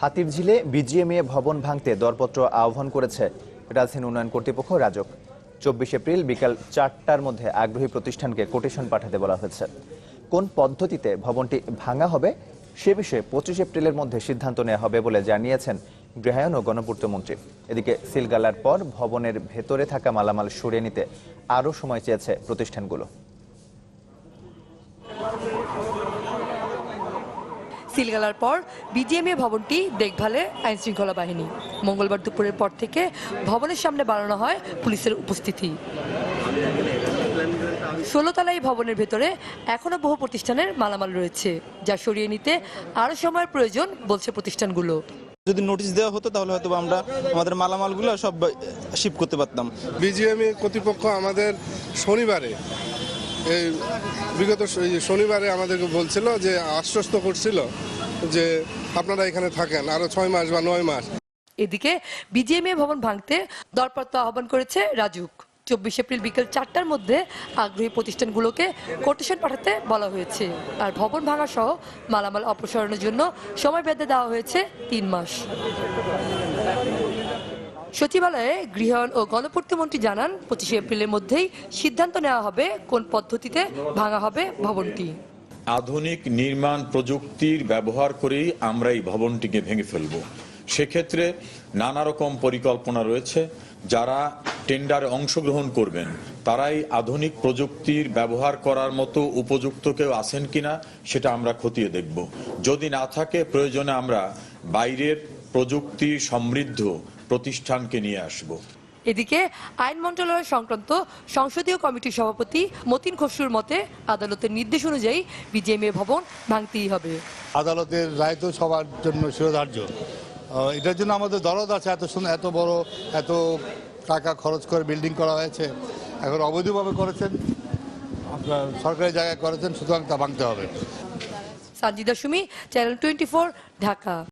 হাতিরঝিলে BGMEA ভবন ভাঙতে দরপত্র আহ্বান করেছে রাজধানী উন্নয়ন কর্তৃপক্ষ রাজউক। 24 এপ্রিল বিকাল 4টার মধ্যে আগ্রহী প্রতিষ্ঠানকে কোটেশন পাঠাতে বলা হয়েছে। কোন পদ্ধতিতে ভবনটি ভাঙা হবে সে বিষয়ে 25 এপ্রিলের মধ্যে সিদ্ধান্ত নেওয়া হবে বলে জানিয়েছেন গৃহায়ন ও গণপূর্ত মন্ত্রী। এদিকে সিলগালার পর ভবনের ভেতরে থাকা মালামাল সরিয়ে নিতে আরও সময় চেয়েছে প্রতিষ্ঠানগুলো। সিলগালার পর বিজিএমইএ ভবনটি দেখভালে আইনশৃঙ্খলা বাহিনী। মঙ্গলবার দুপুরের পর থেকে ভবনের সামনে বাড়ানো হয় পুলিশের উপস্থিতি। 16 তলায় ভবনের ভেতরে এখনো বহু প্রতিষ্ঠানের মালামাল রয়েছে, যা সরিয়ে নিতে আরও সময়ের প্রয়োজন বলছে প্রতিষ্ঠানগুলো। যদি নোটিশ দেওয়া হতো তাহলে হয়তো আমরা আমাদের মালামালগুলো সব শিফট করতে পারতাম। বিজিএমইএ কর্তৃপক্ষ আমাদের বিগত শনিবারে আমাদেরকে বলছিল যে আশ্বস্ত করছিল যে আপনারা এখানে থাকেন আরো 6 মাস বা 9 মাস। এদিকে বিজিএমইএ ভবন ভাঙতে দরপত্র আহ্বান করেছে রাজউক। 24 এপ্রিল বিকেল 4টার মধ্যে আগ্রহী প্রতিষ্ঠানগুলোকে কোটেশন পাঠাতে বলা হয়েছে। আর ভবন ভাঙা সহ মালামাল অপসারণের জন্য সময় বেঁধে দেওয়া হয়েছে 3 মাস। সচিবালয়ে গৃহায়ন ও গণপূর্ত মন্ত্রী জানান 25 এপ্রিলের মধ্যেই সিদ্ধান্ত নেওয়া হবে কোন পদ্ধতিতে ভাঙা হবে ভবনটি। আধুনিক নির্মাণ প্রযুক্তির ব্যবহার করেই আমরা এই ভবনটিকে ভেঙে ফেলব। সেক্ষেত্রে নানা রকম পরিকল্পনা রয়েছে। যারা টেন্ডারে অংশগ্রহণ করবেন তারাই আধুনিক প্রযুক্তির ব্যবহার করার মতো উপযুক্ত কেউ আছেন কিনা সেটা আমরা খতিয়ে দেখব। যদি না থাকে প্রয়োজনে আমরা বাইরের প্রযুক্তি সমৃদ্ধ প্রতিষ্ঠানকে নিয়ে আসব। এদিকে আইন মন্ত্রণালয় সংক্রান্ত সংসদীয় কমিটির সভাপতি মতিন খসরুর মতে আদালতের নির্দেশ অনুযায়ী বিজিএমইএ ভবন ভাঙতেই হবে। আদালতের রায় তো সবার জন্য শিরোধার্য। এটার জন্য আমাদের দরদ আছে, এত বড় এত টাকা খরচ করে বিল্ডিং করা হয়েছে, এখন অবৈধভাবে করেছেন, আপনার সরকারি জায়গায় করেছেন, সুতরাং তা ভাঙতে হবে। সানজিদা সুমি, চ্যানেল 24, ঢাকা।